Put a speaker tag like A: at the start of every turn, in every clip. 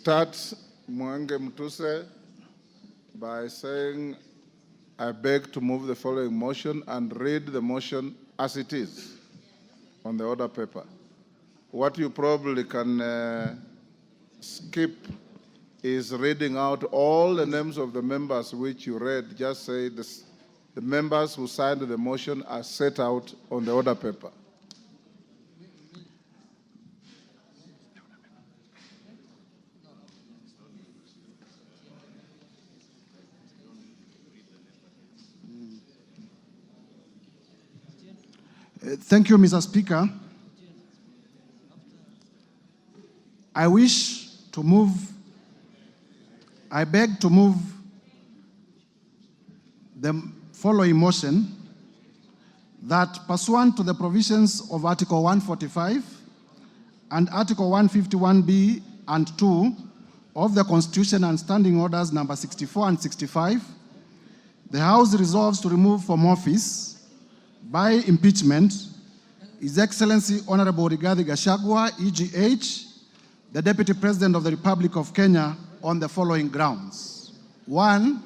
A: start Mwengi Mutuse by saying, I beg to move the following motion and read the motion as it is on the order paper. What you probably can skip is reading out all the names of the members which you read. Just say this, the members who signed the motion are set out on the order paper.
B: Thank you, Mr. Speaker. I beg to move the following motion that pursuant to the provisions of Article 145 and Article 151B and 2 of the Constitution and Standing Orders number 64 and 65, the House resolves to remove from office by impeachment His Excellency Honorable Rigathi Gachagua, EGH, the Deputy President of the Republic of Kenya, on the following grounds. 1,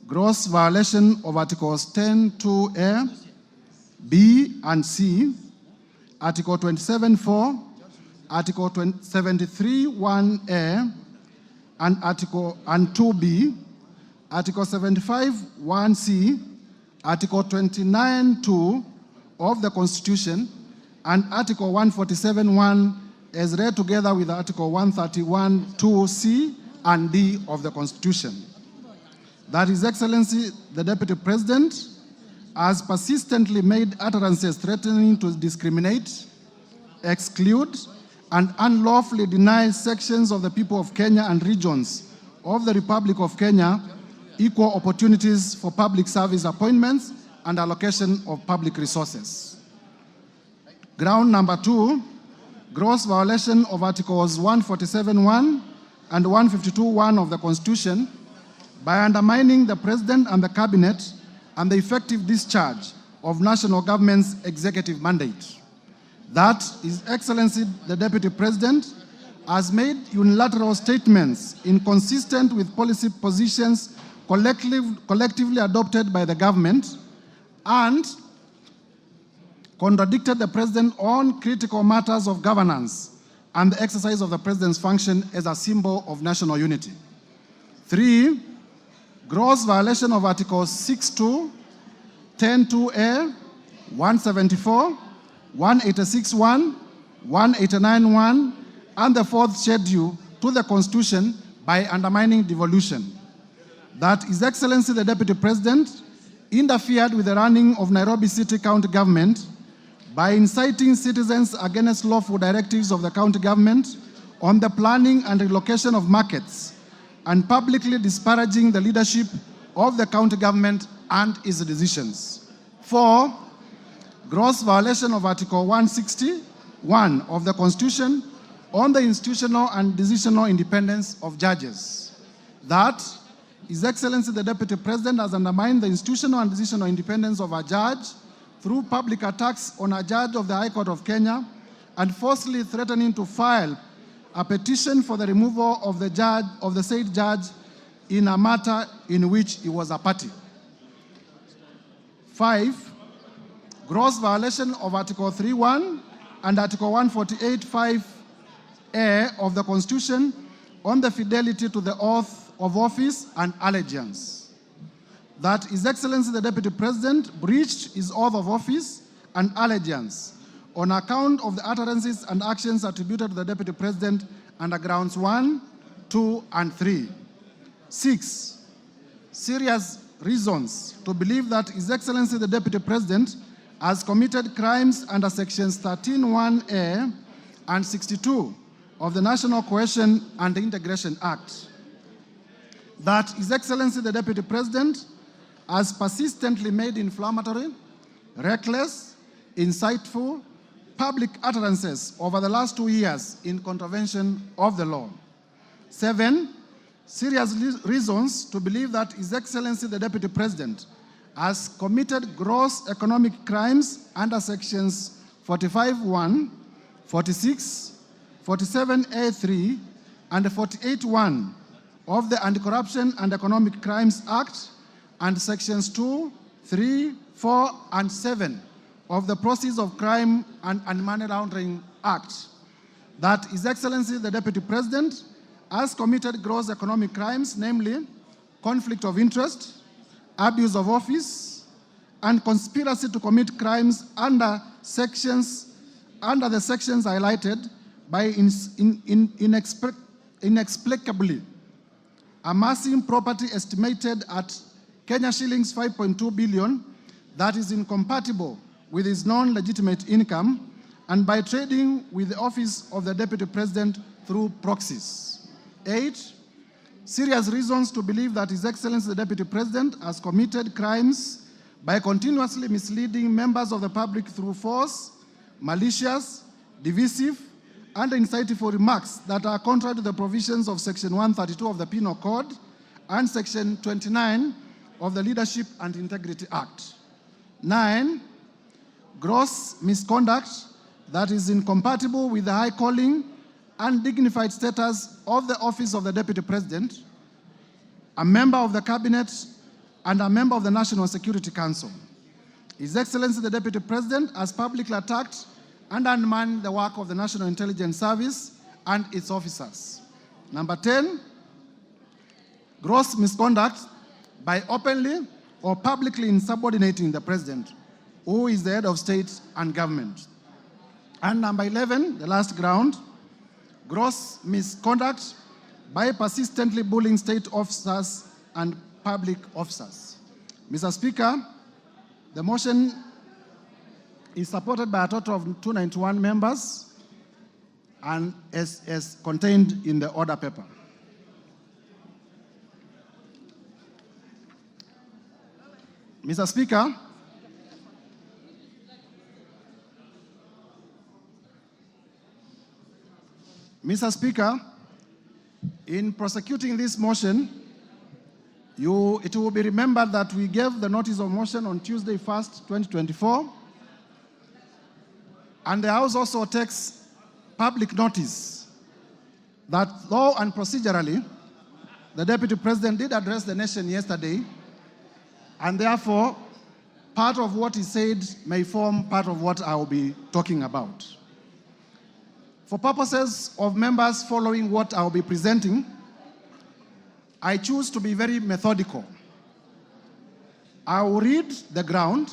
B: gross violation of Articles 10(2)(a), B and C, Article 27(4), Article 73(1)(a), and 2B, Article 75(1)(c), Article 29(2) of the Constitution, and Article 147(1) as read together with Article 131(2)(c) and D of the Constitution. That His Excellency, the Deputy President, has persistently made utterances threatening to discriminate, exclude, and unlawfully deny sections of the people of Kenya and regions of the Republic of Kenya equal opportunities for public service appointments and allocation of public resources. Ground number 2, gross violation of Articles 147(1) and 152(1) of the Constitution by undermining the President and the Cabinet and the effective discharge of national government's executive mandate. That His Excellency, the Deputy President, has made unilateral statements inconsistent with policy positions collectively adopted by the government and contradicted the President on critical matters of governance and the exercise of the President's function as a symbol of national unity. 3, gross violation of Articles 6(2), 10(2)(a), 174, 186(1), 189(1), and the 4th schedule to the Constitution by undermining devolution. That His Excellency, the Deputy President, interfered with the running of Nairobi City County Government by inciting citizens against lawful directives of the county government on the planning and relocation of markets and publicly disparaging the leadership of the county government and its decisions. 4, gross violation of Article 161 of the Constitution on the institutional and decisional independence of judges. That His Excellency, the Deputy President, has undermined the institutional and decisional independence of a judge through public attacks on a judge of the High Court of Kenya and falsely threatening to file a petition for the removal of the said judge in a matter in which he was a party. 5, gross violation of Article 3(1) and Article 148(5)(a) of the Constitution on the fidelity to the oath of office and allegiance. That His Excellency, the Deputy President, breached his oath of office and allegiance on account of the utterances and actions attributed to the Deputy President under grounds 1, 2, and 3. 6, serious reasons to believe that His Excellency, the Deputy President, has committed crimes under sections 13(1)(a) and 62 of the National Cohesion and Integration Act. That His Excellency, the Deputy President, has persistently made inflammatory, reckless, insightful, public utterances over the last 2 years in contravention of the law. 7, serious reasons to believe that His Excellency, the Deputy President, has committed gross economic crimes under sections 45(1), 46, 47(a)(3), and 48(1) of the Anti-Corruption and Economic Crimes Act and sections 2, 3, 4, and 7 of the Proceeds of Crime and Money Laundering Act, that His Excellency the Deputy President has committed gross economic crimes, namely conflict of interest, abuse of office, and conspiracy to commit crimes under the sections highlighted by inexplicably amassing property estimated at Kenya shillings 5.2 billion that is incompatible with his non-legitimate income, and by trading with the office of the Deputy President through proxies. 8, serious reasons to believe that His Excellency the Deputy President has committed crimes by continuously misleading members of the public through false, malicious, divisive, and insightful remarks that are contrary to the provisions of Section 132 of the Penal Code and Section 29 of the Leadership and Integrity Act. 9, gross misconduct that is incompatible with the high calling and dignified status of the office of the Deputy President, a member of the Cabinet, and a member of the National Security Council. His Excellency the Deputy President has publicly attacked and undermined the work of the National Intelligence Service and its officers. Number 10, gross misconduct by openly or publicly insubordinating the President, who is the head of state and government. And number 11, the last ground, gross misconduct by persistently bullying state officers and public officers. Mr. Speaker, the motion is supported by a total of 291 members and is contained in the order paper. Mr. Speaker, in prosecuting this motion, it will be remembered that we gave the notice of motion on Tuesday 1st, 2024, and the House also takes public notice that law and procedurally, the Deputy President did address the nation yesterday, and therefore, part of what he said may form part of what I will be talking about. For purposes of members following what I will be presenting, I choose to be very methodical. I will read the ground.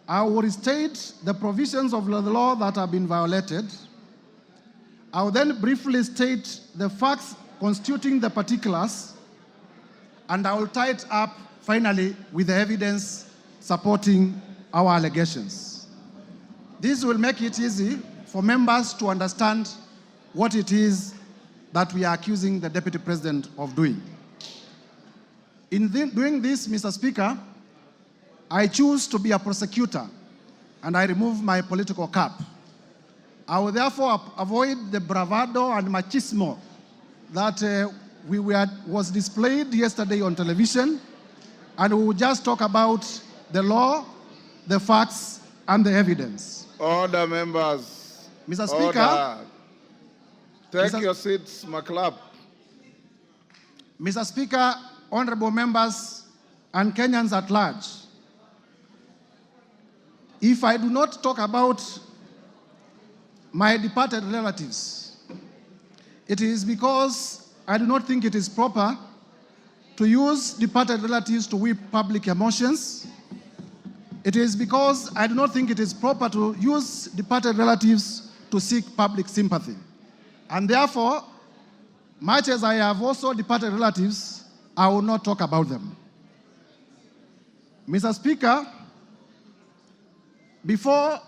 B: I will restate the provisions of the law that have been violated. I will then briefly state the facts constituting the particulars, and I will tie it up finally with the evidence supporting our allegations. This will make it easy for members to understand what it is that we are accusing the Deputy President of doing. In doing this, Mr. Speaker, I choose to be a prosecutor, and I remove my political cap. I will therefore avoid the bravado and machismo that was displayed yesterday on television, and we will just talk about the law, the facts, and the evidence.
A: Order, members.
B: Mr. Speaker.
A: Order. Take your seats, McClap.
B: Mr. Speaker, honorable members, and Kenyans at large, if I do not talk about my departed relatives, it is because I do not think it is proper to use departed relatives to whip public emotions. It is because I do not think it is proper to use departed relatives to seek public sympathy. And therefore, much as I have also departed relatives, I will not talk about them. Mr. Speaker, before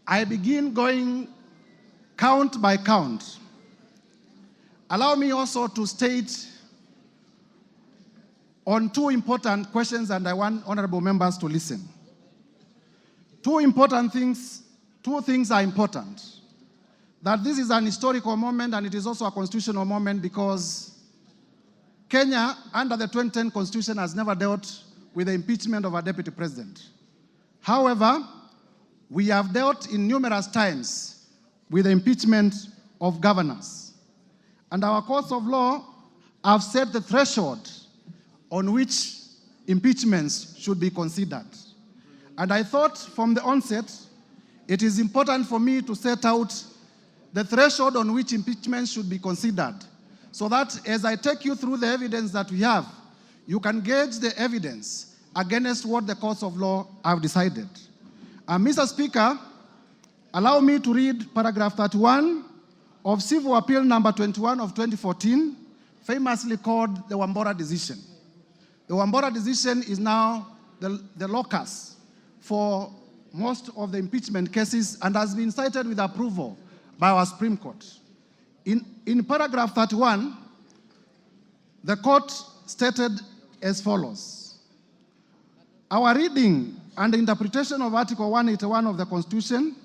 B: I begin going count by count, allow me also to state on two important questions, and I want honorable members to listen. Two things are important. That this is an historical moment, and it is also a constitutional moment, because Kenya, under the 2010 Constitution, has never dealt with the impeachment of a Deputy President. However, we have dealt in numerous times with the impeachment of governors. and our courts of law have set the threshold on which impeachments should be considered. And I thought from the onset, it is important for me to set out the threshold on which impeachment should be considered, so that as I take you through the evidence that we have, you can gauge the evidence against what the courts of law have decided. Mr. Speaker, allow me to read paragraph 31 of Civil Appeal number 21 of 2014, famously called the Wambora decision. The Wambora decision is now the locus for most of the impeachment cases and has been cited with approval by our Supreme Court. In paragraph 31, the court stated as follows: our reading and interpretation of Article 181 of the Constitution,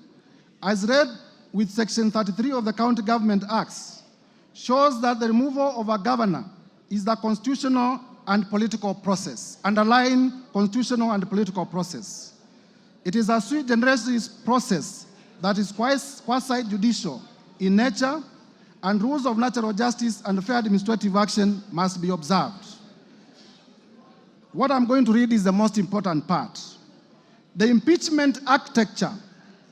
B: as read with Section 33 of the County Government Acts, shows that the removal of a governor is the constitutional and political process, underlying constitutional and political process. It is a sui generis process that is quasi-judicial in nature, and rules of natural justice and fair administrative action must be observed. What I'm going to read is the most important part. The impeachment architecture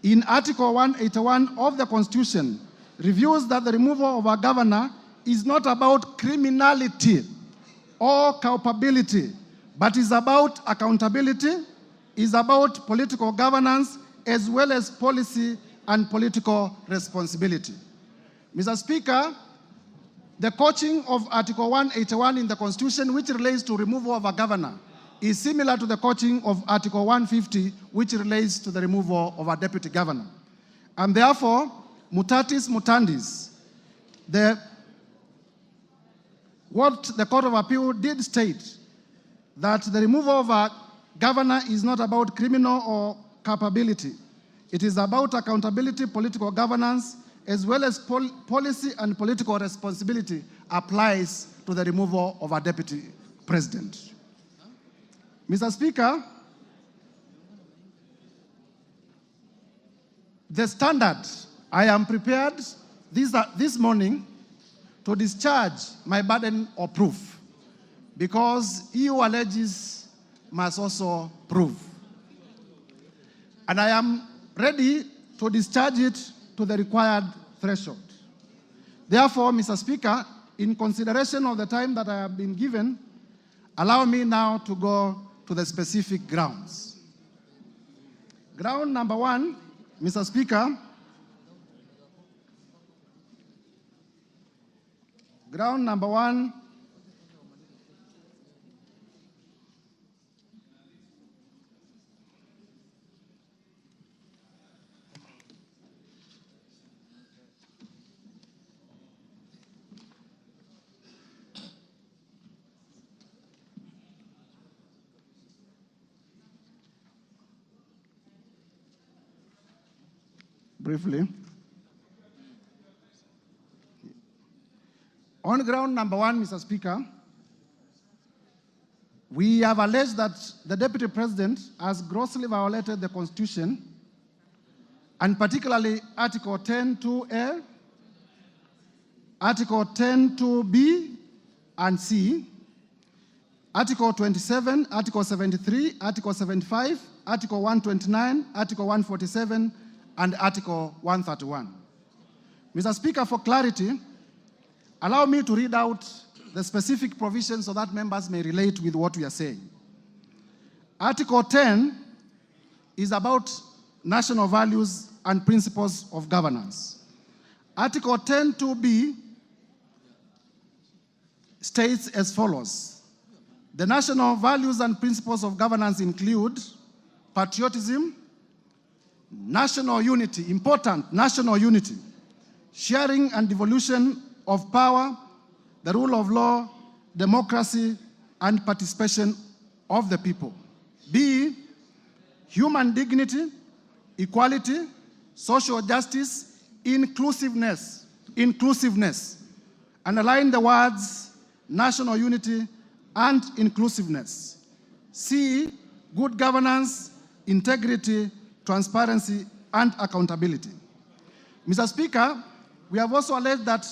B: in Article 181 of the Constitution reveals that the removal of a governor is not about criminality or culpability, but is about accountability, is about political governance, as well as policy and political responsibility. Mr. Speaker, the coaching of Article 181 in the Constitution, which relates to removal of a governor, is similar to the coaching of Article 150, which relates to the removal of a deputy governor. And therefore, mutatis mutandis, what the Court of Appeal did state, that the removal of a governor is not about criminal or culpability. It is about accountability, political governance, as well as policy and political responsibility applies to the removal of a deputy president. Mr. Speaker, the standard, I am prepared this morning to discharge my burden of proof, because he who alleges must also prove. And I am ready to discharge it to the required threshold. Therefore, Mr. Speaker, in consideration of the time that I have been given, allow me now to go to the specific grounds. Ground number one, Mr. Speaker, ground number one, briefly. On ground number one, Mr. Speaker, we have alleged that the Deputy President has grossly violated the Constitution, and particularly Article 10(2)(a), Article 10(2)(b) and C, Article 27, Article 73, Article 75, Article 129, Article 147, and Article 131. Mr. Speaker, for clarity, allow me to read out the specific provisions so that members may relate with what we are saying. Article 10 is about national values and principles of governance. Article 10(2)(b) states as follows: the national values and principles of governance include patriotism, national unity, important national unity, sharing and devolution of power, the rule of law, democracy, and participation of the people. B, human dignity, equality, social justice, inclusiveness. Underline the words national unity and inclusiveness. C, good governance, integrity, transparency, and accountability. Mr. Speaker, we have also alleged that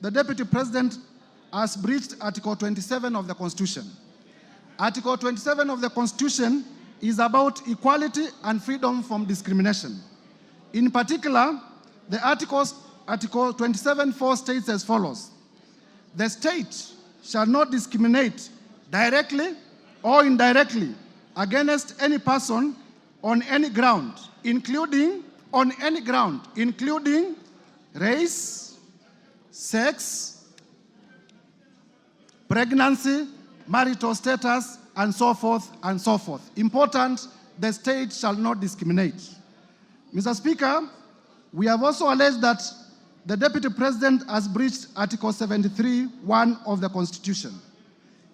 B: the Deputy President has breached Article 27 of the Constitution. Article 27 of the Constitution is about equality and freedom from discrimination. In particular, the Article 27(4) states as follows: the state shall not discriminate directly or indirectly against any person on any ground, including race, sex, pregnancy, marital status, and so forth and so forth. Important, the state shall not discriminate. Mr. Speaker, we have also alleged that the Deputy President has breached Article 73(1) of the Constitution.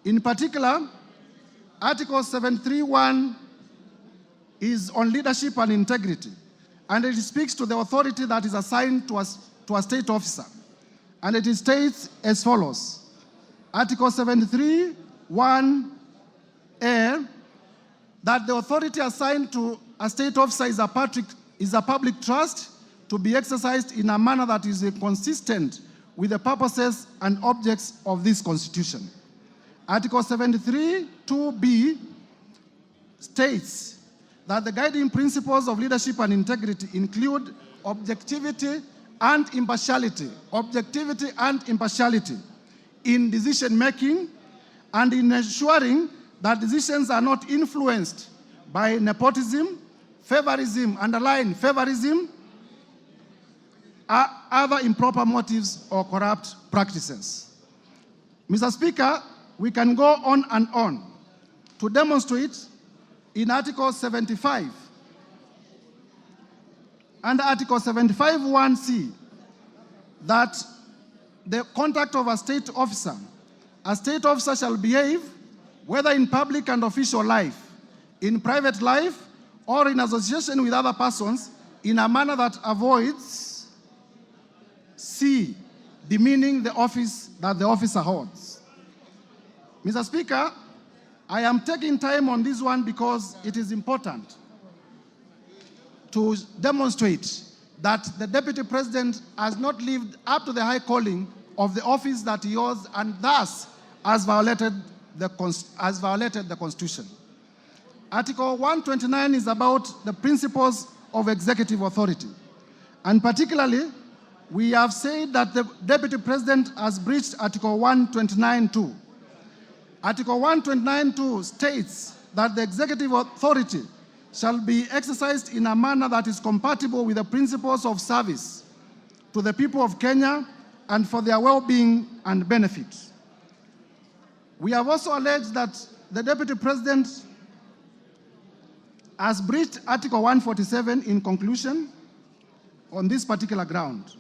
B: In particular, Article 73(1) is on leadership and integrity, and it speaks to the authority that is assigned to a state officer. And it states as follows: Article 73(1)(a), that the authority assigned to a state officer is a public trust to be exercised in a manner that is consistent with the purposes and objects of this Constitution. Article 73(2)(b) states that the guiding principles of leadership and integrity include objectivity and impartiality in decision-making and in ensuring that decisions are not influenced by nepotism, favorism, underline favorism, other improper motives or corrupt practices. Mr. Speaker, we can go on and on to demonstrate in Article 75 and Article 75(1)(c) that the conduct of a state officer shall behave, whether in public and official life, in private life, or in association with other persons, in a manner that avoids C, demeaning the office that the officer holds. Mr. Speaker, I am taking time on this one because it is important to demonstrate that the Deputy President has not lived up to the high calling of the office that he holds, and thus has violated the Constitution. Article 129 is about the principles of executive authority. And particularly, we have said that the Deputy President has breached Article 129(2). Article 129(2) states that the executive authority shall be exercised in a manner that is compatible with the principles of service to the people of Kenya and for their well-being and benefit. We have also alleged that the Deputy President has breached Article 147 in conclusion on this particular ground.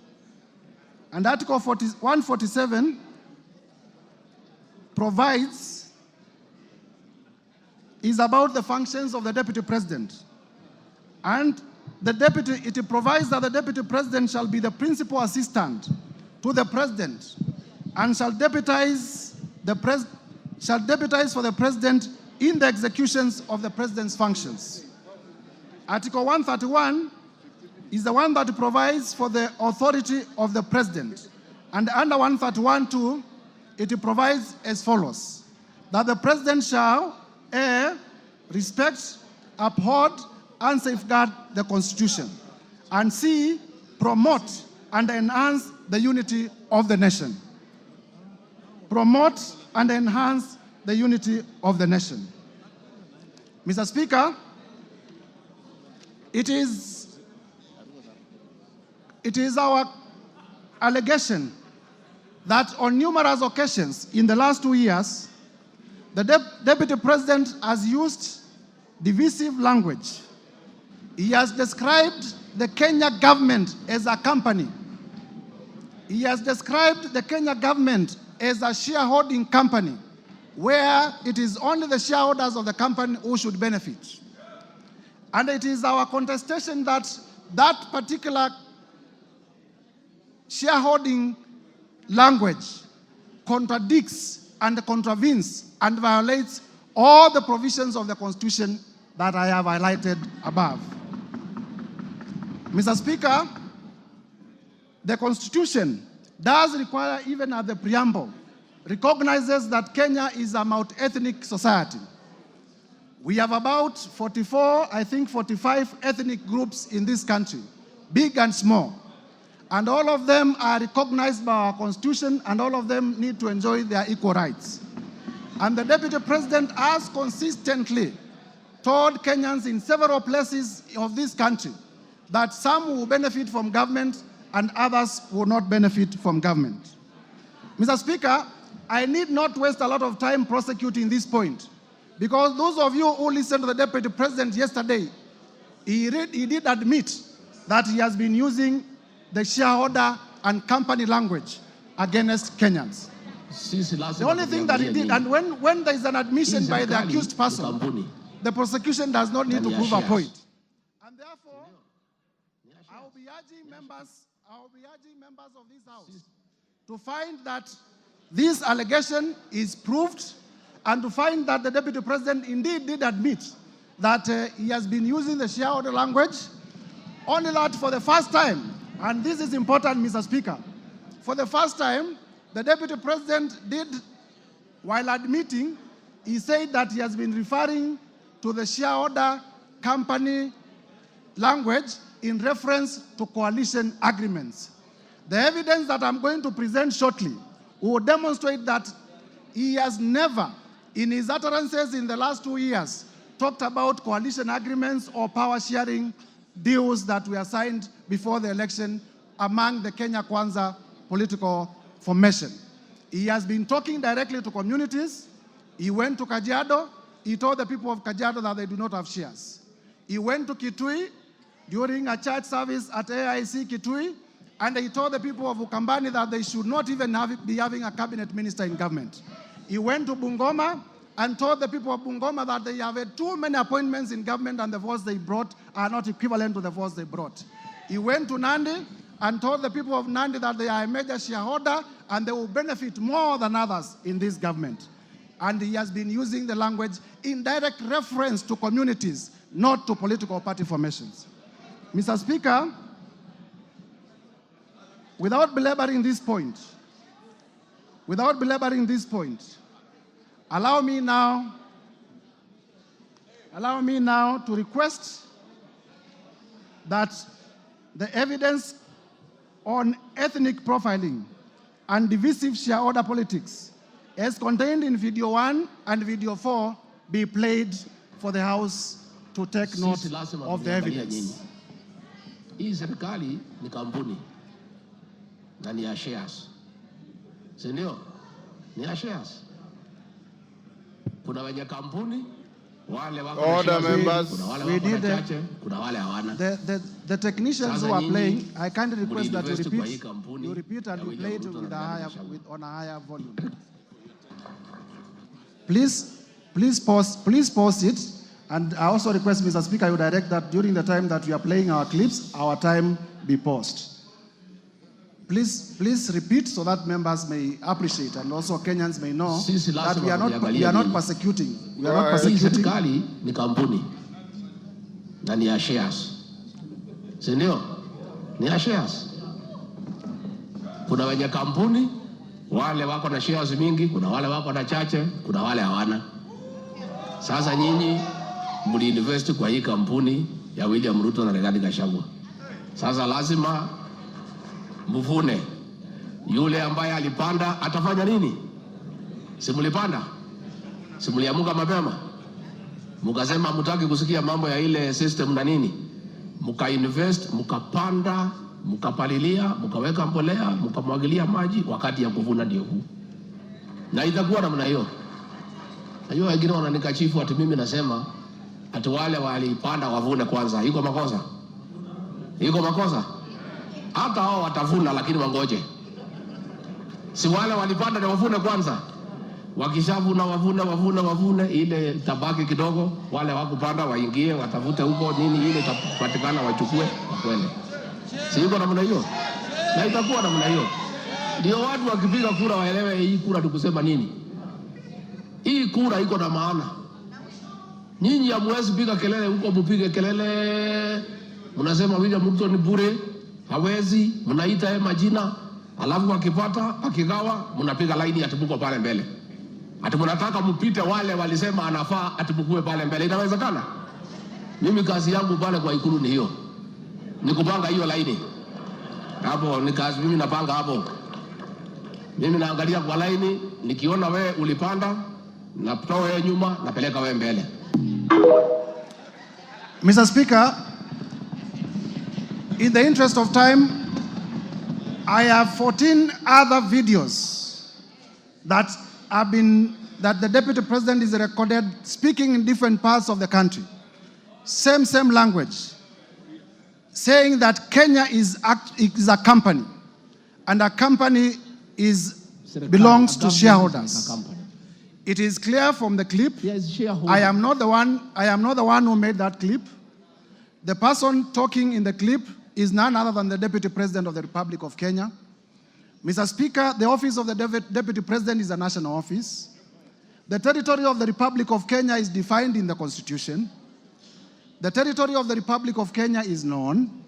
B: And Article 147 is about the functions of the Deputy President. And it provides that the Deputy President shall be the principal assistant to the President and shall deputize for the President in the executions of the President's functions. Article 131 is the one that provides for the authority of the President. And under 131(2), it provides as follows: that the President shall A, respect, uphold, and safeguard the Constitution, and C, promote and enhance the unity of the nation. Promote and enhance the unity of the nation. Mr. Speaker, it is our allegation that on numerous occasions in the last 2 years, the Deputy President has used divisive language. He has described the Kenya government as a company. He has described the Kenya government as a shareholding company, where it is only the shareholders of the company who should benefit. And it is our contestation that that particular shareholding language contradicts and contravenes and violates all the provisions of the Constitution that I have highlighted above. Mr. Speaker, the Constitution does require, even at the preamble, recognizes that Kenya is a multi-ethnic society. We have about 45 ethnic groups in this country, big and small. And all of them are recognized by our constitution, and all of them need to enjoy their equal rights. And the Deputy President has consistently told Kenyans in several places of this country that some will benefit from government and others will not benefit from government. Mr. Speaker, I need not waste a lot of time prosecuting this point, because those of you who listened to the Deputy President yesterday, he did admit that he has been using the shareholder and company language against Kenyans. The only thing that he did, and when there is an admission by the accused person, the prosecution does not need to prove a point. And therefore, I will be urging members of this House to find that this allegation is proved, and to find that the Deputy President indeed did admit that he has been using the shareholder language, only that for the first time, and this is important, Mr. Speaker, for the first time, the Deputy President did, while admitting, he said that he has been referring to the shareholder company language in reference to coalition agreements. The evidence that I'm going to present shortly will demonstrate that he has never, in his utterances in the last 2 years, talked about coalition agreements or power sharing deals that were signed before the election among the Kenya Kwanza political formation. He has been talking directly to communities. He went to Kajiado. He told the people of Kajiado that they do not have shares. He went to Kitui during a church service at AIC Kitui, and he told the people of Ukambani that they should not even be having a cabinet minister in government. He went to Bungoma and told the people of Bungoma that they have had too many appointments in government and the votes they brought are not equivalent to the votes they brought. He went to Nandi and told the people of Nandi that they are a major shareholder and they will benefit more than others in this government. And he has been using the language in direct reference to communities, not to political party formations. Mr. Speaker, without belaboring this point, allow me now to request that the evidence on ethnic profiling and divisive shareholder politics as contained in video 1 and video 4 be played for the House to take note of the evidence.
C: Hii serikali ni kampuni na ni ya shares. Si ndio? Ni ya shares. Kuna wenye kampuni, wale wako
A: order members,
C: kuna wale wako na chache, kuna wale hawana.
B: The technicians who are playing, I kindly request that you repeat and you play it with on a higher volume. Please pause it. And I also request, Mr. Speaker, you direct that during the time that we are playing our clips, our time be paused. Please repeat so that members may appreciate and also Kenyans may know that we are not persecuting. We are not persecuting.
C: Serikali ni kampuni na ni ya shares. Si ndio? Ni ya shares. Kuna wenye kampuni, wale wako na shares mingi, kuna wale wako na chache, kuna wale hawana. Sasa nyinyi mliinvest kwa hii kampuni ya William Ruto na Rigathi Gachagua. Sasa lazima mvune. Yule ambaye alipanda atafanya nini? Simulipanda? Simuliamuka mapema? Mukasema mutaki kusikia mambo ya ile system na nini? Muka invest, mukapanda, mukapalilia, mukaweka mbolea, mukamwagilia maji, wakati ya kuvuna ndio huu. Na itakuwa namna hiyo. Najua wengine wananikashifu ati mimi nasema ati wale walipanda wavune kwanza. Iko makosa? Iko makosa? Hata hao watavuna lakini wangoje. Si wale walipanda na wavune kwanza. Wakishavuna wavune ile tabaki kidogo, wale wakupanda waingie watafute huko nini ile itapatikana wachukue wakwende. Si iko namna hiyo? Na itakuwa namna hiyo. Ndio watu wakipiga kura waelewe hii kura tukusema nini. Hii kura iko na maana. Nyinyi hamwezi piga kelele huko, mpige kelele. Mnasema William Ruto ni bure, hawezi, mnaita yeye majina. Alafu wakipata, wakigawa, mnapiga laini atibuko pale mbele. Ati mnataka mpite wale walisema anafaa atibukue pale mbele. Inawezekana? Mimi kazi yangu pale kwa Ikulu ni hiyo. Ni kupanga hiyo laini. Hapo ni kazi mimi napanga hapo. Mimi naangalia kwa laini, nikiona wewe ulipanda, natoa wewe nyuma, napeleka wewe mbele.
B: Mr. Speaker, in the interest of time, I have 14 other videos that the Deputy President is recorded speaking in different parts of the country. Same language, saying that Kenya is a company, and a company belongs to shareholders. It is clear from the clip. I am not the one who made that clip. The person talking in the clip is none other than the Deputy President of the Republic of Kenya. Mr. Speaker, the office of the Deputy President is a national office. The territory of the Republic of Kenya is defined in the Constitution. The territory of the Republic of Kenya is known.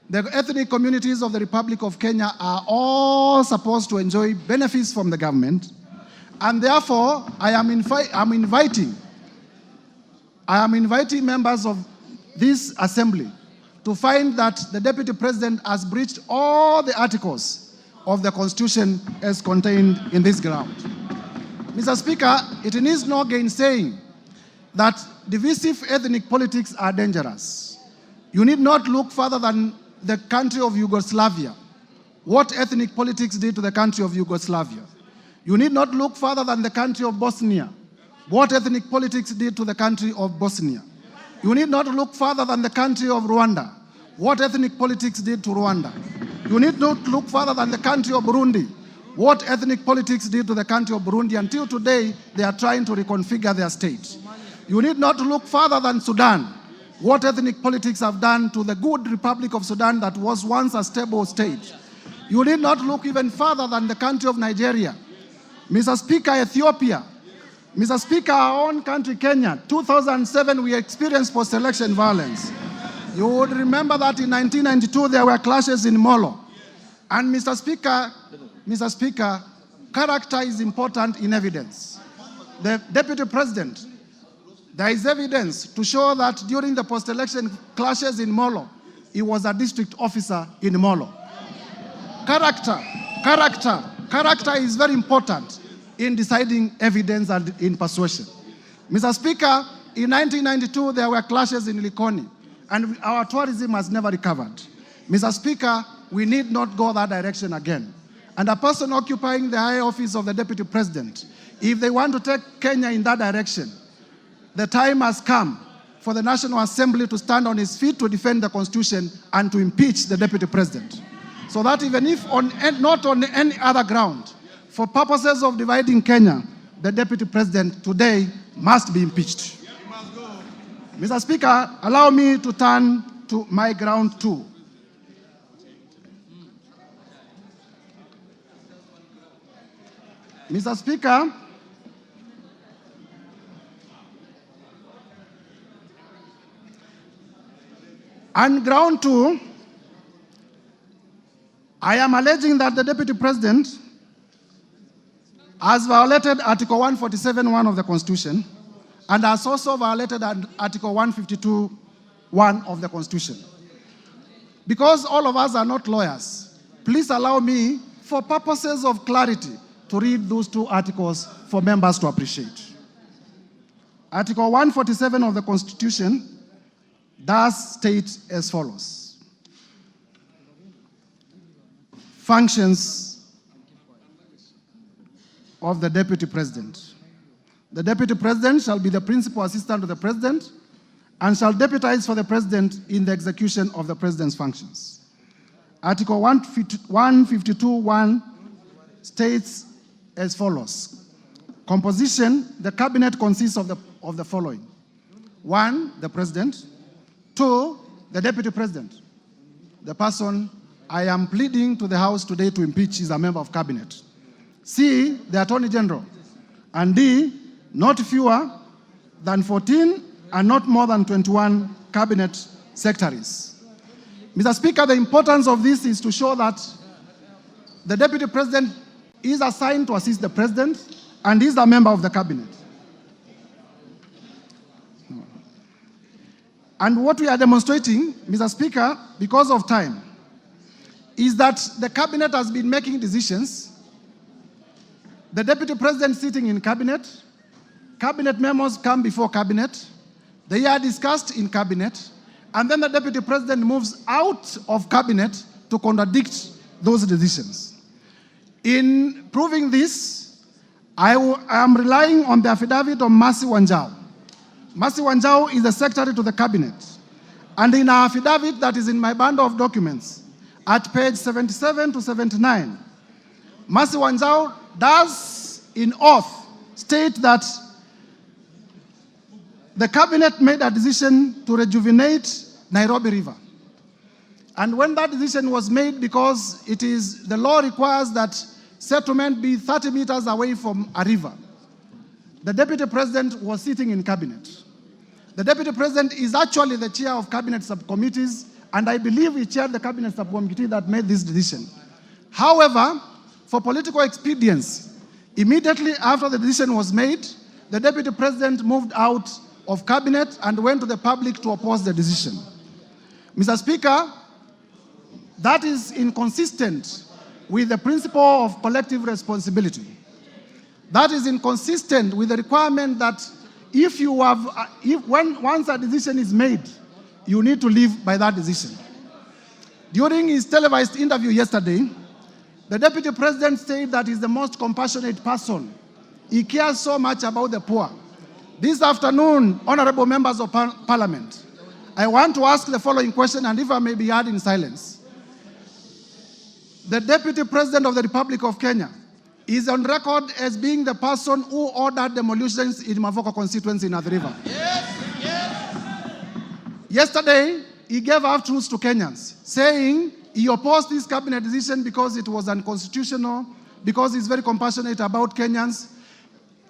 B: The ethnic communities of the Republic of Kenya are all supposed to enjoy benefits from the government. And therefore, I am inviting members of this assembly to find that the Deputy President has breached all the articles of the Constitution as contained in this ground. Mr. Speaker, it needs no gainsaying that divisive ethnic politics are dangerous. You need not look further than the country of Yugoslavia. What ethnic politics did to the country of Yugoslavia. You need not look further than the country of Bosnia. What ethnic politics did to the country of Bosnia. You need not look further than the country of Rwanda. What ethnic politics did to Rwanda. You need not look further than the country of Burundi. What ethnic politics did to the country of Burundi. Until today, they are trying to reconfigure their state. You need not look further than Sudan. What ethnic politics have done to the good Republic of Sudan that was once a stable state. You need not look even further than the country of Nigeria. Mr. Speaker, Ethiopia. Mr. Speaker, our own country, Kenya, 2007, we experienced post-election violence. You would remember that in 1992, there were clashes in Molo. And Mr. Speaker, character is important in evidence. The Deputy President, there is evidence to show that during the post-election clashes in Molo, he was a district officer in Molo. Character is very important in deciding evidence and in persuasion. Mr. Speaker, in 1992, there were clashes in Likoni, and our tourism has never recovered. Mr. Speaker, we need not go that direction again. And a person occupying the high office of the Deputy President, if they want to take Kenya in that direction, the time has come for the National Assembly to stand on its feet to defend the Constitution and to impeach the Deputy President. So that even if not on any other ground, for purposes of dividing Kenya, the Deputy President today must be impeached. Mr. Speaker, allow me to turn to my ground two. Mr. Speaker, on ground two, I am alleging that the Deputy President has violated Article 147(1) of the Constitution and has also violated Article 152(1) of the Constitution. Because all of us are not lawyers, please allow me, for purposes of clarity, to read those two articles for members to appreciate. Article 147 of the Constitution does state as follows. Functions of the Deputy President. The Deputy President shall be the principal assistant to the President and shall deputize for the President in the execution of the President's functions. Article 152(1) states as follows. Composition, the Cabinet consists of the following. 1, the President. 2, the Deputy President. The person I am pleading to the House today to impeach is a member of Cabinet. C, the Attorney General. And D, not fewer than 14 and not more than 21 Cabinet Secretaries. Mr. Speaker, the importance of this is to show that the Deputy President is assigned to assist the President and is a member of the Cabinet. And what we are demonstrating, Mr. Speaker, because of time, is that the Cabinet has been making decisions. The Deputy President sitting in Cabinet, Cabinet memos come before Cabinet, they are discussed in Cabinet, and then the Deputy President moves out of Cabinet to contradict those decisions. In proving this, I am relying on the affidavit of Mercy Wanjau. Mercy Wanjau is the Secretary to the Cabinet. And in our affidavit that is in my bundle of documents, at page 77 to 79, Mercy Wanjau does in oath state that the Cabinet made a decision to rejuvenate Nairobi River. And when that decision was made, because the law requires that settlement be 30 meters away from a river, the Deputy President was sitting in Cabinet. The Deputy President is actually the chair of Cabinet subcommittees, and I believe he chaired the Cabinet subcommittee that made this decision. However, for political expedience, immediately after the decision was made, the Deputy President moved out of Cabinet and went to the public to oppose the decision. Mr. Speaker, that is inconsistent with the principle of collective responsibility. That is inconsistent with the requirement that once a decision is made, you need to live by that decision. During his televised interview yesterday, the Deputy President said that he's the most compassionate person. He cares so much about the poor. This afternoon, honorable members of Parliament, I want to ask the following question, and if I may be heard in silence. The Deputy President of the Republic of Kenya is on record as being the person who ordered demolitions in Mavoko constituency in Athi River. Yesterday, he gave half-truths to Kenyans, saying he opposed this Cabinet decision because it was unconstitutional, because he's very compassionate about Kenyans.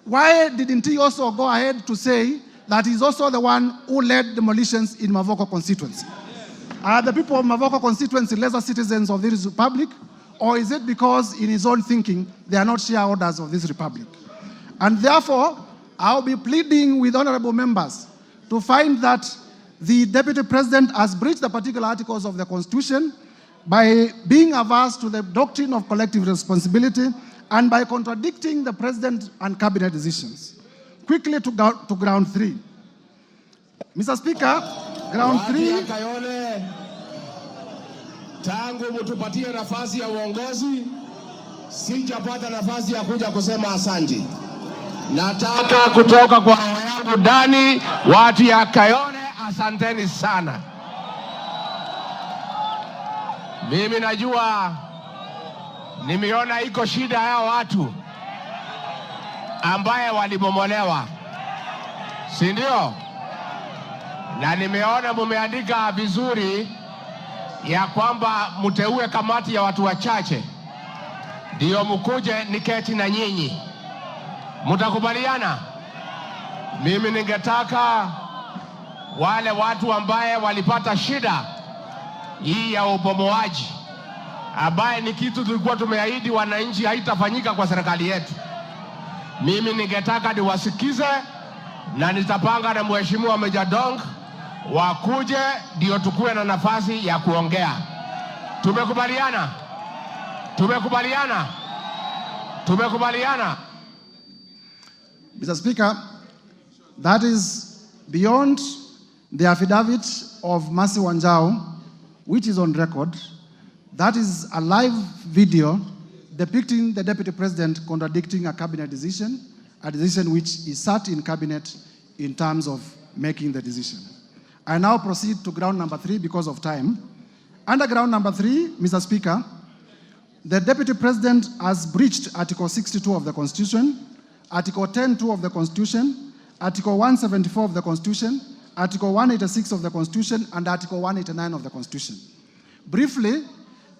B: Why didn't he also go ahead to say that he's also the one who led demolitions in Mavoko constituency? Are the people of Mavoko constituency lesser citizens of this republic? Or is it because in his own thinking, they are not shareholders of this republic? And therefore, I'll be pleading with honorable members to find that the Deputy President has breached the particular articles of the Constitution by being averse to the doctrine of collective responsibility and by contradicting the President and Cabinet decisions. Quickly to ground three. Mr. Speaker, ground three.
D: Tangu mutupatie nafasi ya uongozi, sijapata nafasi ya kuja kusema asante. Nataka kutoka kwa roho yangu ndani, watu ya Kayole, asanteni sana. Mimi najua nimeona iko shida ya watu ambaye walibomolewa, si ndio? Na nimeona mumeandika vizuri ya kwamba mteue kamati ya watu wachache ndio mkuje niketi na nyinyi. Mtakubaliana? Mimi ningetaka wale watu ambaye walipata shida hii ya ubomoaji, ambaye ni kitu tulikuwa tumeahidi wananchi haitafanyika kwa serikali yetu, mimi ningetaka niwasikize, na nitapanga na mheshimiwa Meja Dong wakuje ndio tukue na nafasi ya kuongea. Tumekubaliana? Tumekubaliana? Tumekubaliana?
B: Mr. Speaker, that is beyond the affidavit of Mercy Wanjau, which is on record. That is a live video depicting the Deputy President contradicting a Cabinet decision, a decision which is sat in Cabinet in terms of making the decision. I now proceed to ground number three because of time. Under ground number three, Mr. Speaker, the Deputy President has breached Article 62 of the Constitution, Article 10(2) of the Constitution, Article 174 of the Constitution, Article 186 of the Constitution, and Article 189 of the Constitution. Briefly,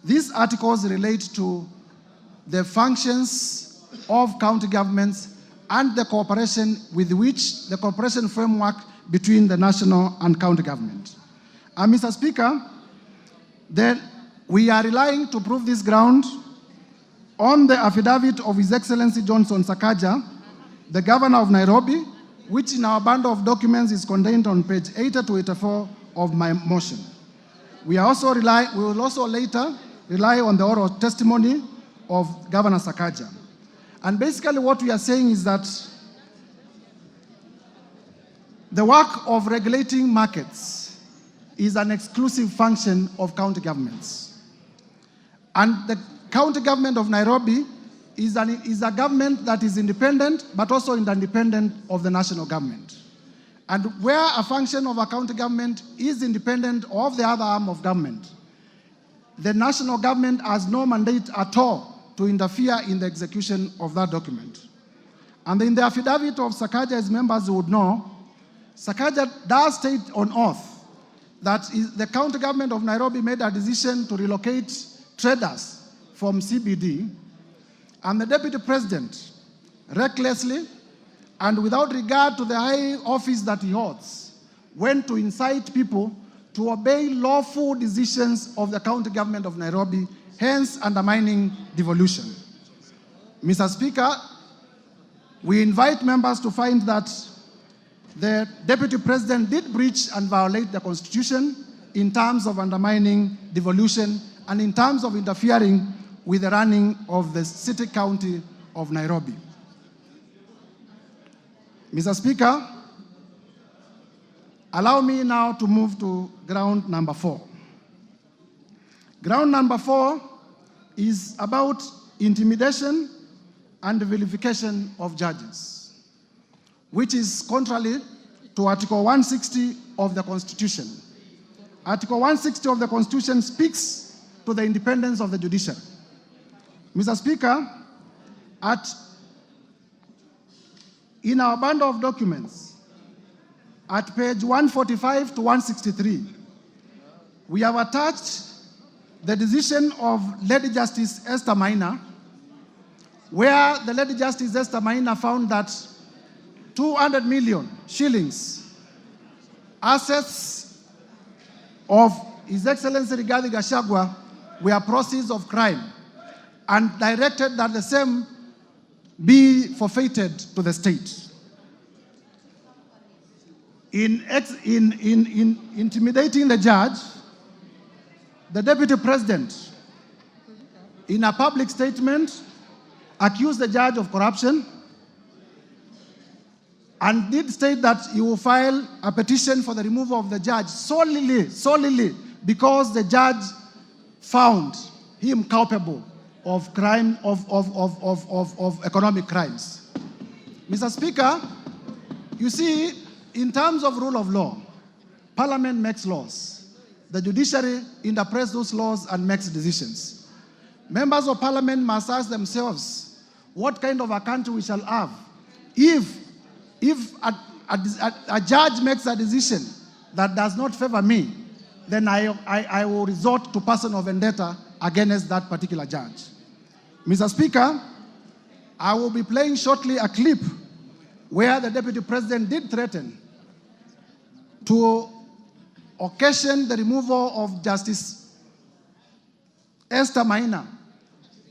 B: these articles relate to the functions of county governments and the cooperation with which the cooperation framework between the national and county government. Mr. Speaker, then we are relying to prove this ground on the affidavit of His Excellency Johnson Sakaja, the Governor of Nairobi, which in our bundle of documents is contained on page 80 to 84 of my motion. We will also later rely on the oral testimony of Governor Sakaja. And basically what we are saying is that the work of regulating markets is an exclusive function of county governments. And the county government of Nairobi is a government that is independent, but also independent of the national government. And where a function of a county government is independent of the other arm of government, the national government has no mandate at all to interfere in the execution of that document. And in the affidavit of Sakaja, as members would know, Sakaja does state on oath that the county government of Nairobi made a decision to relocate traders from CBD, and the deputy president, recklessly and without regard to the high office that he holds, went to incite people to obey lawful decisions of the county government of Nairobi, hence undermining devolution. Mr. Speaker, we invite members to find that the deputy president did breach and violate the constitution in terms of undermining devolution and in terms of interfering with the running of the city county of Nairobi. Mr. Speaker, allow me now to move to ground number 4. Ground number 4 is about intimidation and vilification of judges, which is contrary to Article 160 of the Constitution. Article 160 of the Constitution speaks to the independence of the judiciary. Mr. Speaker, in our bundle of documents, at page 145 to 163, we have attached the decision of Lady Justice Esther Maina, where the Lady Justice Esther Maina found that 200 million shillings assets of His Excellency Rigathi Gachagua were proceeds of crime, and directed that the same be forfeited to the state. In intimidating the judge, the deputy president, in a public statement, accused the judge of corruption and did state that he will file a petition for the removal of the judge solely because the judge found him culpable of crime, of economic crimes. Mr. Speaker, you see, in terms of rule of law, Parliament makes laws. The judiciary interprets those laws and makes decisions. Members of Parliament must ask themselves what kind of a country we shall have if a judge makes a decision that does not favor me, then I will resort to personal vendetta against that particular judge. Mr. Speaker, I will be playing shortly a clip where the Deputy President did threaten to occasion the removal of Justice Esther Maina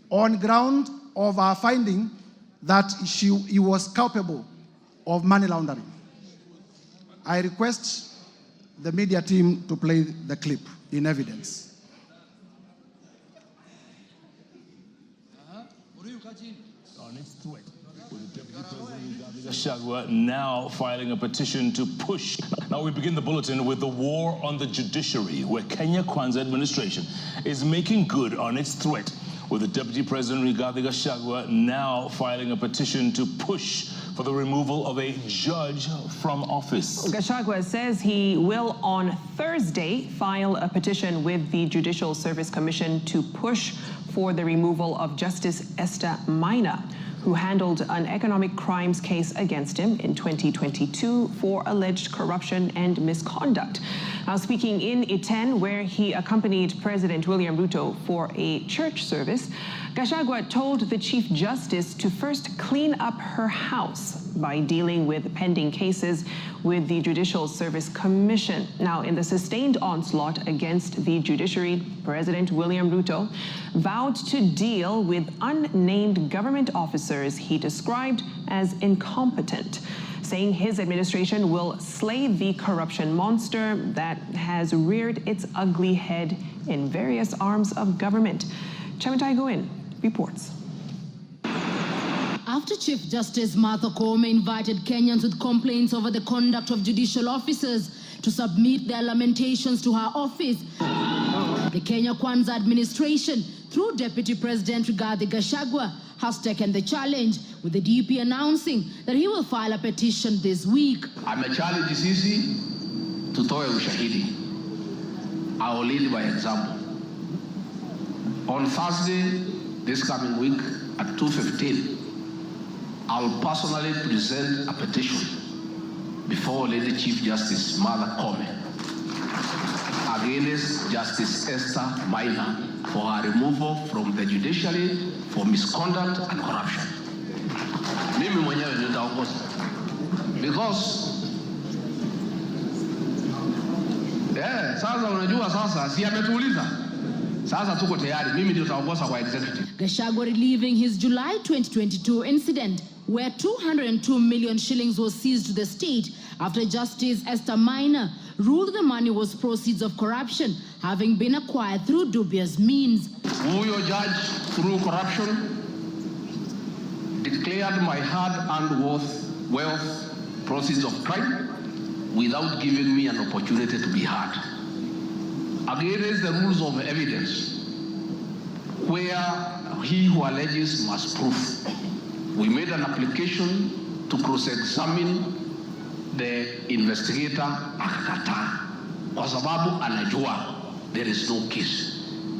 B: on ground of our finding that he was culpable of money laundering. I request the media team to play the clip in evidence.
E: On its threat, with the Deputy President Gachagua now filing a petition to push. Now we begin the bulletin with the war on the judiciary, where Kenya Kwanza administration is making good on its threat, with the Deputy President Rigathi Gachagua now filing a petition to push for the removal of a judge from office.
F: Gachagua says he will on Thursday file a petition with the Judicial Service Commission to push for the removal of Justice Esther Maina, who handled an economic crimes case against him in 2022 for alleged corruption and misconduct. Now, speaking in Iten, where he accompanied President William Ruto for a church service, Gachagua told the Chief Justice to first clean up her house by dealing with pending cases with the Judicial Service Commission. Now, in the sustained onslaught against the judiciary, President William Ruto vowed to deal with unnamed government officers he described as incompetent, saying his administration will slay the corruption monster that has reared its ugly head in various arms of government. Chamitai Goin reports.
G: After Chief Justice Martha Koome invited Kenyans with complaints over the conduct of judicial officers to submit their lamentations to her office, the Kenya Kwanza administration, through Deputy President Rigathi Gachagua, has taken the challenge, with the DP announcing that he will file a petition this week.
C: Amechallenge sisi tutoe ushahidi. I will lead by example. On Thursday, this coming week at 2:15, I will personally present a petition before Lady Chief Justice Martha Koome against Justice Esther Maina for her removal from the judiciary for misconduct and corruption. Mimi mwenyewe nitaongoza because sasa unajua sasa si ametuuliza. Sasa tuko tayari, mimi ndio nitaongoza kwa executive.
G: Gachagua reliving his July 2022 incident where 202 million shillings was seized to the state after Justice Esther Maina ruled the money was proceeds of corruption having been acquired through dubious means.
C: Huyo judge through corruption declared my hard-earned wealth proceeds of crime without giving me an opportunity to be heard. Against the rules of evidence, where he who alleges must prove. We made an application to cross-examine the investigator akakataa kwa sababu anajua there is no case.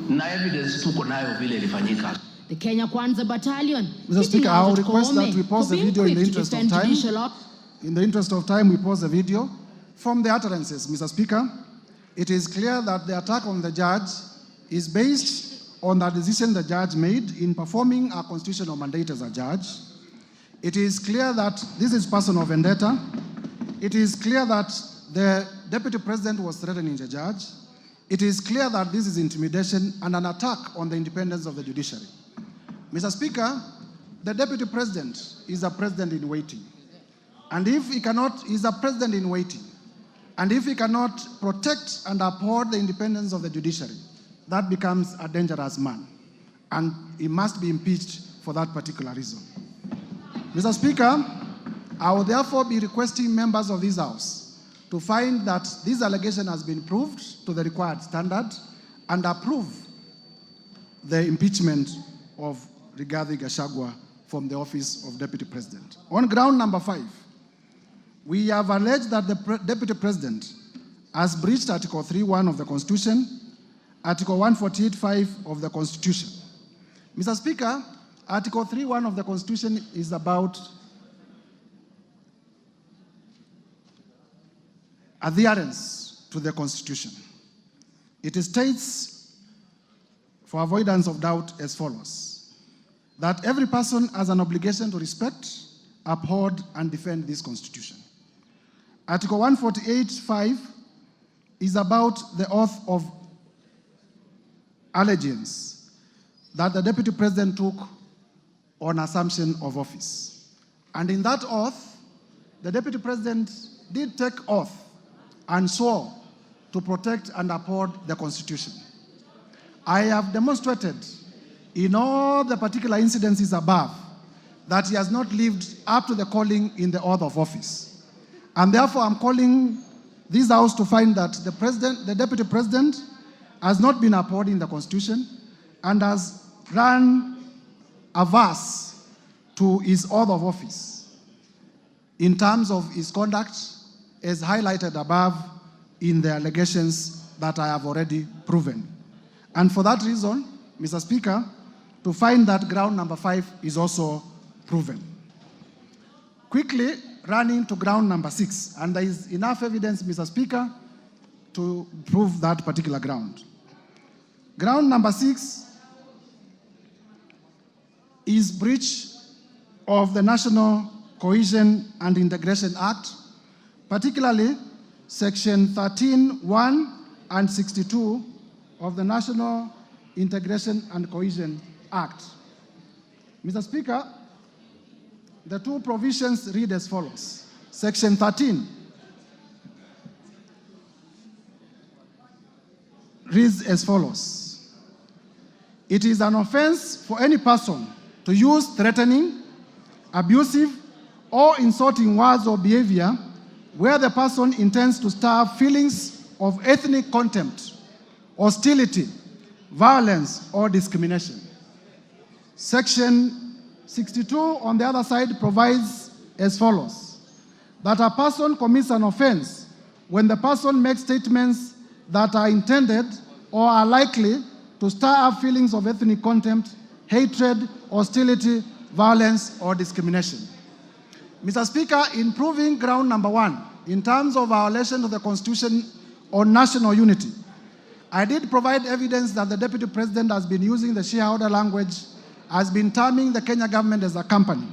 C: Na evidence tuko nayo vile ilifanyika.
G: The Kenya Kwanza Battalion.
B: Mr. Speaker, I will request that we pause the video in the interest of time. In the interest of time, we pause the video. From the utterances, Mr. Speaker, it is clear that the attack on the judge is based on the decision the judge made in performing a constitutional mandate as a judge. It is clear that this is personal vendetta. It is clear that the Deputy President was threatening the judge. It is clear that this is intimidation and an attack on the independence of the judiciary. Mr. Speaker, the Deputy President is a president in waiting. And if he cannot, he's a president in waiting. And if he cannot protect and uphold the independence of the judiciary, that becomes a dangerous man. And he must be impeached for that particular reason. Mr. Speaker, I will therefore be requesting members of this House to find that this allegation has been proved to the required standard and approve the impeachment of Rigathi Gachagua from the office of Deputy President. On ground number 5, we have alleged that the Deputy President has breached Article 3.1 of the Constitution, Article 148.5 of the Constitution. Mr. Speaker, Article 3.1 of the Constitution is about adherence to the Constitution. It states, for avoidance of doubt, as follows: that every person has an obligation to respect, uphold, and defend this Constitution. Article 148.5 is about the oath of allegiance that the Deputy President took on assumption of office. And in that oath, the Deputy President did take oath and swore to protect and uphold the Constitution. I have demonstrated in all the particular incidences above that he has not lived up to the calling in the oath of office. And therefore, I'm calling this House to find that the Deputy President has not been upholding the Constitution and has run averse to his oath of office in terms of his conduct, as highlighted above in the allegations that I have already proven. And for that reason, Mr. Speaker, to find that ground number 5 is also proven. Quickly running to ground number 6, and there is enough evidence, Mr. Speaker, to prove that particular ground. Ground number 6 is breach of the National Cohesion and Integration Act, particularly Section 13(1) and 62 of the National Integration and Cohesion Act. Mr. Speaker, the two provisions read as follows. Section 13 reads as follows. It is an offense for any person to use threatening, abusive, or insulting words or behavior where the person intends to stir feelings of ethnic contempt, hostility, violence, or discrimination. Section 62, on the other side, provides as follows, that a person commits an offense when the person makes statements that are intended or are likely to stir up feelings of ethnic contempt, hatred, hostility, violence, or discrimination. Mr. Speaker, in proving ground number 1, in terms of violation of the Constitution on national unity, I did provide evidence that the Deputy President has been using the shareholder language, has been terming the Kenya government as a company.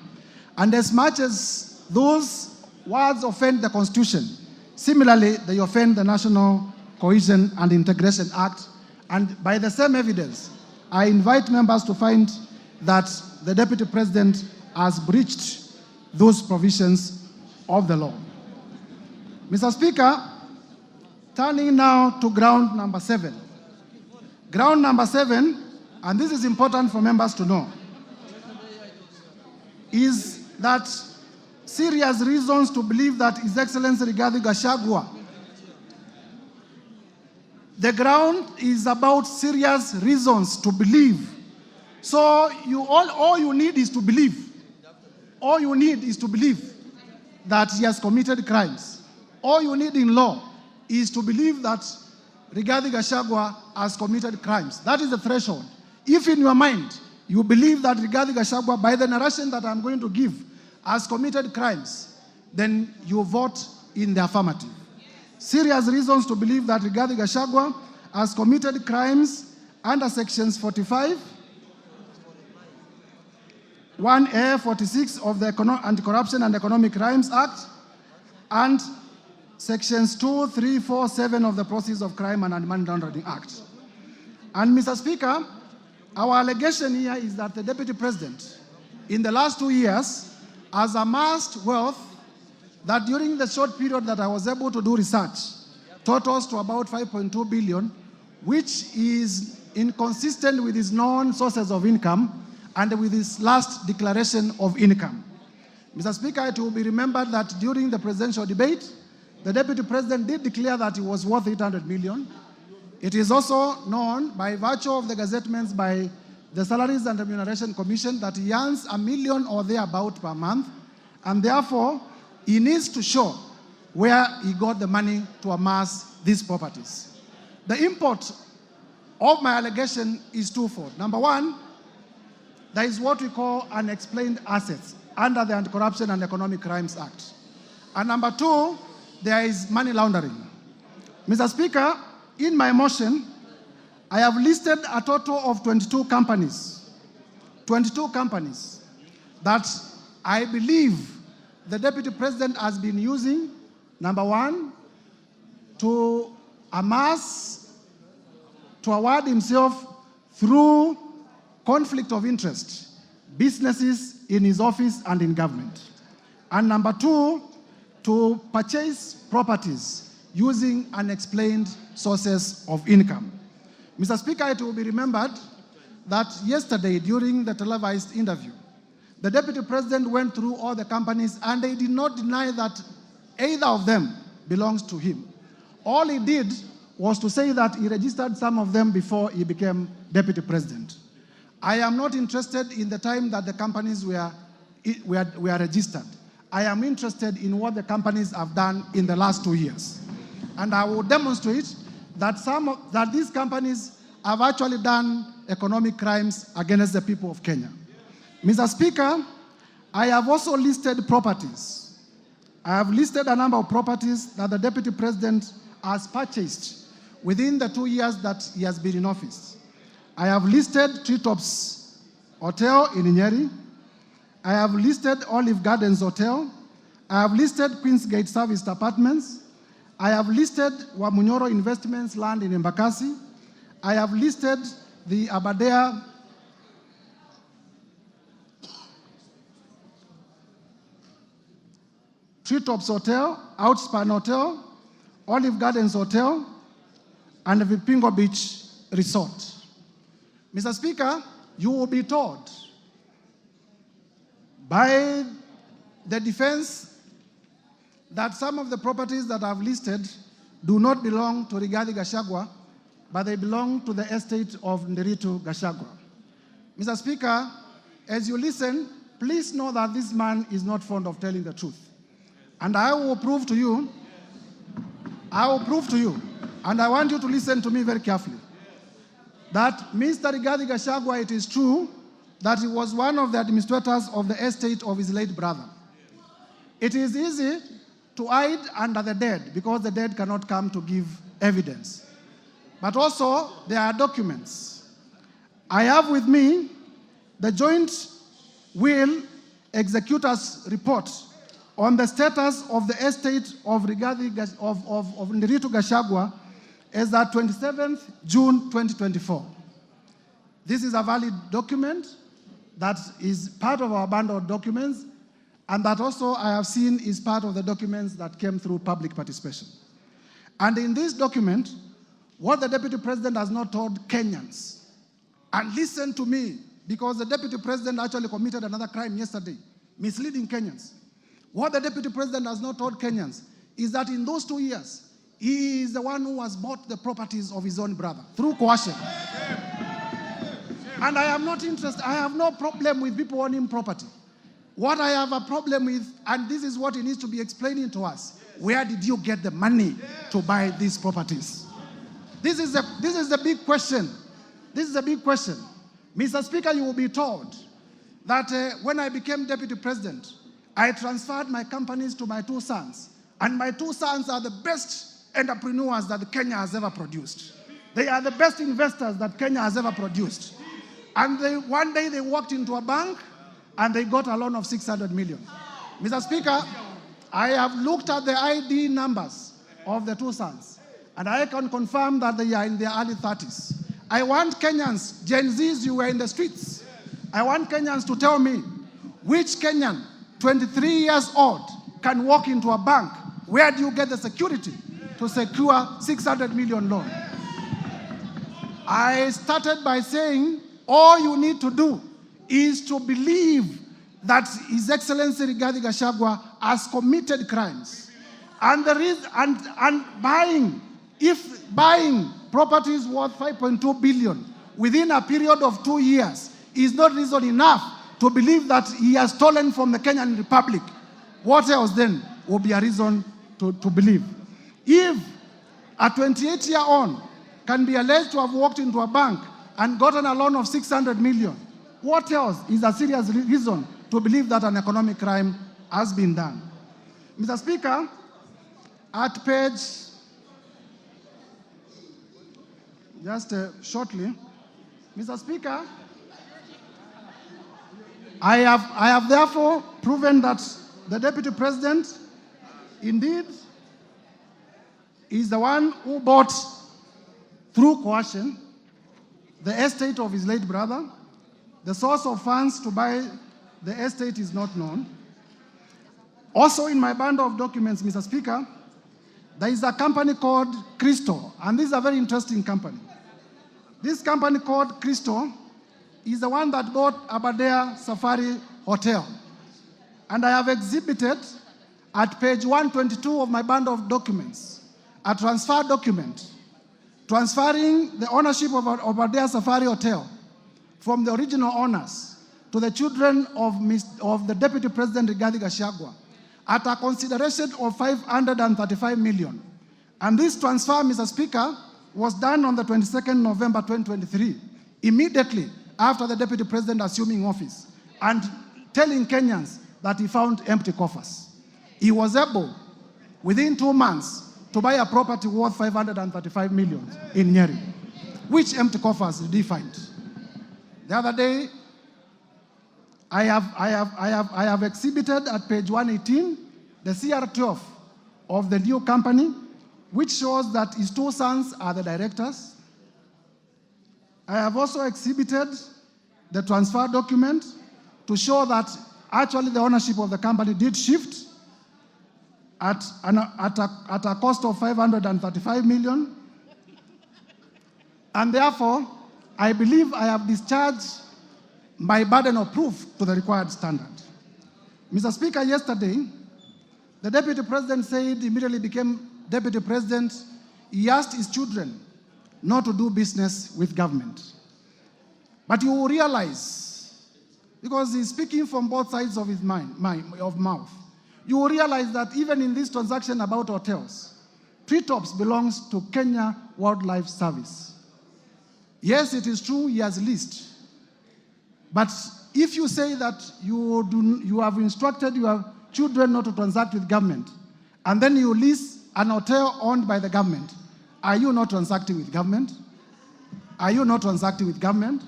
B: And as much as those words offend the Constitution, similarly, they offend the National Cohesion and Integration Act. And by the same evidence, I invite members to find that the Deputy President has breached those provisions of the law. Mr. Speaker, turning now to ground number 7. Ground number 7, and this is important for members to know, is that serious reasons to believe that His Excellency Rigathi Gachagua, the ground is about serious reasons to believe. So all you need is to believe. All you need is to believe that he has committed crimes. All you need in law is to believe that Rigathi Gachagua has committed crimes. That is the threshold. If in your mind you believe that Rigathi Gachagua, by the narration that I'm going to give, has committed crimes, then you vote in the affirmative. Serious reasons to believe that Rigathi Gachagua has committed crimes under sections 45, 1A, 46 of the Anti-Corruption and Economic Crimes Act, and sections 2, 3, 4, 7 of the Proceeds of Crime and Money Laundering Act. And Mr. Speaker, our allegation here is that the Deputy President, in the last 2 years, has amassed wealth that during the short period that I was able to do research, totals to about 5.2 billion, which is inconsistent with his known sources of income and with his last declaration of income. Mr. Speaker, it will be remembered that during the presidential debate, the Deputy President did declare that he was worth 800 million. It is also known by virtue of the gazettements by the Salaries and Remuneration Commission that he earns $1 million or thereabout per month, and therefore he needs to show where he got the money to amass these properties. The import of my allegation is twofold. Number one, there is what we call unexplained assets under the Anti-Corruption and Economic Crimes Act. And number two, there is money laundering. Mr. Speaker, in my motion, I have listed a total of 22 companies that I believe the Deputy President has been using, number one, to amass, to award himself through conflict of interest, businesses in his office and in government. And number two, to purchase properties using unexplained sources of income. Mr. Speaker, it will be remembered that yesterday during the televised interview, the Deputy President went through all the companies and they did not deny that either of them belongs to him. All he did was to say that he registered some of them before he became Deputy President. I am not interested in the time that the companies were registered. I am interested in what the companies have done in the last 2 years. And I will demonstrate that that these companies have actually done economic crimes against the people of Kenya. Mr. Speaker, I have also listed properties. I have listed a number of properties that the Deputy President has purchased within the 2 years that he has been in office. I have listed treetops Hotel in Nyeri. I have listed Olive Gardens Hotel. I have listed Queensgate Serviced Apartments. I have listed Wamunyoro Investments land in Embakasi. I have listed the Aberdare Treetops Hotel, Outspan Hotel, Olive Gardens Hotel, and the Vipingo Beach Resort. Mr. Speaker, you will be told by the defense that some of the properties that I've listed do not belong to Rigathi Gachagua, but they belong to the estate of Nderitu Gachagua. Mr. Speaker, as you listen, please know that this man is not fond of telling the truth. And I will prove to you, and I want you to listen to me very carefully, that Mr. Rigathi Gachagua, it is true that he was one of the administrators of the estate of his late brother. It is easy to hide under the dead because the dead cannot come to give evidence. But also, there are documents. I have with me the joint will executor's report on the status of the estate of Nderitu Gachagua as at 27th June 2024. This is a valid document that is part of our bundle of documents, and that also I have seen is part of the documents that came through public participation. And in this document, what the Deputy President has not told Kenyans, and listen to me, because the Deputy President actually committed another crime yesterday, misleading Kenyans. What the Deputy President has not told Kenyans is that in those 2 years, he is the one who has bought the properties of his own brother through coercion. And I am not interested, I have no problem with people owning property. What I have a problem with, and this is what he needs to be explaining to us, where did you get the money to buy these properties? This is the big question. This is a big question. Mr. Speaker, you will be told that when I became Deputy President, I transferred my companies to my 2 sons. And my 2 sons are the best entrepreneurs that Kenya has ever produced. They are the best investors that Kenya has ever produced. And one day they walked into a bank and they got a loan of 600 million. Mr. Speaker, I have looked at the ID numbers of the 2 sons, and I can confirm that they are in their early 30s. I want Kenyans, Gen Zs, you were in the streets. I want Kenyans to tell me which Kenyan, 23 years old, can walk into a bank. Where do you get the security to secure 600 million loan? I started by saying all you need to do is to believe that His Excellency Rigathi Gachagua has committed crimes. And buying properties worth 5.2 billion within a period of 2 years is not reason enough to believe that he has stolen from the Kenyan Republic. What else then will be a reason to believe? If a 28-year-old can be alleged to have walked into a bank and gotten a loan of 600 million, what else is a serious reason to believe that an economic crime has been done? Mr. Speaker, at page, shortly, Mr. Speaker, I have therefore proven that the Deputy President indeed is the one who bought through coercion the estate of his late brother. The source of funds to buy the estate is not known. Also in my bundle of documents, Mr. Speaker, there is a company called Crystal, and this is a very interesting company. This company called Crystal is the one that bought Aberdare Safari Hotel. And I have exhibited at page 122 of my bundle of documents a transfer document transferring the ownership of Aberdare Safari Hotel from the original owners to the children of the Deputy President Rigathi Gachagua at a consideration of 535 million. And this transfer, Mr. Speaker, was done on the 22nd November 2023, immediately after the Deputy President assuming office and telling Kenyans that he found empty coffers. He was able, within 2 months, to buy a property worth 535 million in Nyeri. Which empty coffers did he find? The other day, I have exhibited at page 118 the CR12 of the new company, which shows that his two sons are the directors. I have also exhibited the transfer document to show that actually the ownership of the company did shift at a cost of 535 million. And therefore, I believe I have discharged my burden of proof to the required standard. Mr. Speaker, yesterday, the Deputy President said immediately became Deputy President, he asked his children not to do business with government. But you will realize, because he's speaking from both sides of his mouth, you will realize that even in this transaction about hotels, Treetops belongs to Kenya Wildlife Service. Yes, it is true he has leased. But if you say that you have instructed your children not to transact with government, and then you lease an hotel owned by the government, are you not transacting with government? Are you not transacting with government?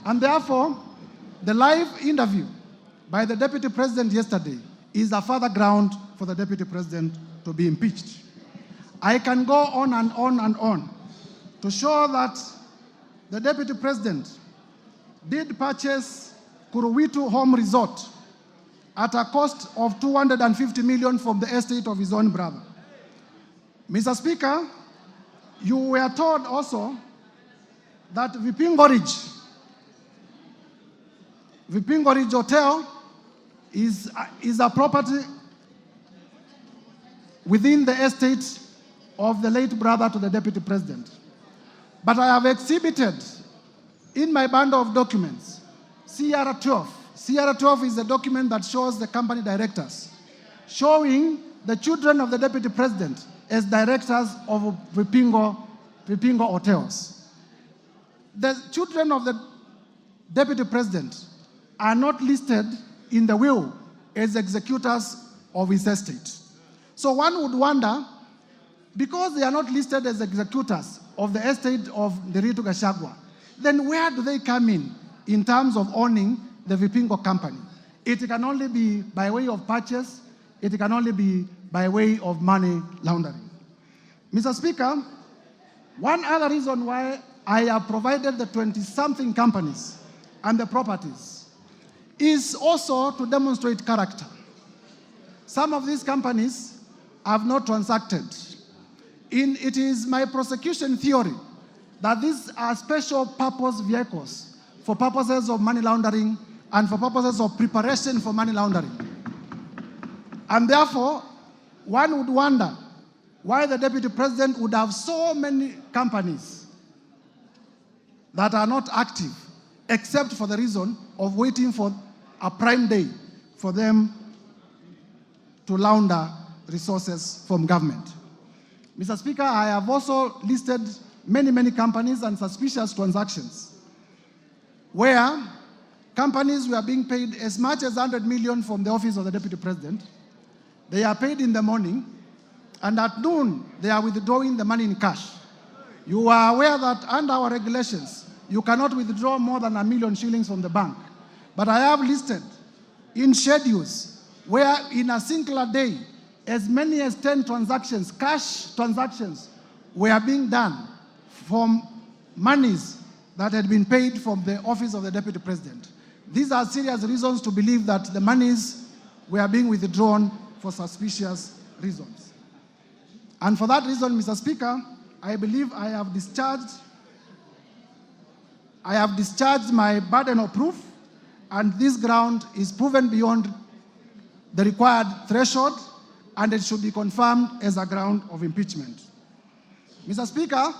B: And therefore, the live interview by the Deputy President yesterday is a further ground for the Deputy President to be impeached. I can go on and on and on to show that the Deputy President did purchase Kuruwitu Home Resort at a cost of 250 million from the estate of his own brother. Mr. Speaker, you were told also that Vipingo Ridge Hotel is a property within the estate of the late brother to the Deputy President. But I have exhibited in my bundle of documents CR12. CR12 is a document that shows the company directors, showing the children of the Deputy President as directors of Vipingo Hotels. The children of the Deputy President are not listed in the will as executors of his estate. So one would wonder, because they are not listed as executors of the estate of Nderitu Gachagua, then where do they come in terms of owning the Vipingo company? It can only be by way of purchase, it can only be by way of money laundering. Mr. Speaker, one other reason why I have provided the 20-something companies and the properties is also to demonstrate character. Some of these companies have not transacted. It is my prosecution theory that these are special purpose vehicles for purposes of money laundering and for purposes of preparation for money laundering. And therefore, one would wonder why the Deputy President would have so many companies that are not active, except for the reason of waiting for a prime day for them to launder resources from government. Mr. Speaker, I have also listed many companies and suspicious transactions where companies were being paid as much as 100 million from the office of the Deputy President. They are paid in the morning, and at noon, they are withdrawing the money in cash. You are aware that under our regulations, you cannot withdraw more than 1 million shillings from the bank. But I have listed in schedules where in a singular day, as many as 10 transactions, cash transactions, were being done from monies that had been paid from the office of the Deputy President. These are serious reasons to believe that the monies were being withdrawn for suspicious reasons. And for that reason, Mr. Speaker, I believe I have discharged my burden of proof, and this ground is proven beyond the required threshold, and it should be confirmed as a ground of impeachment. Mr. Speaker,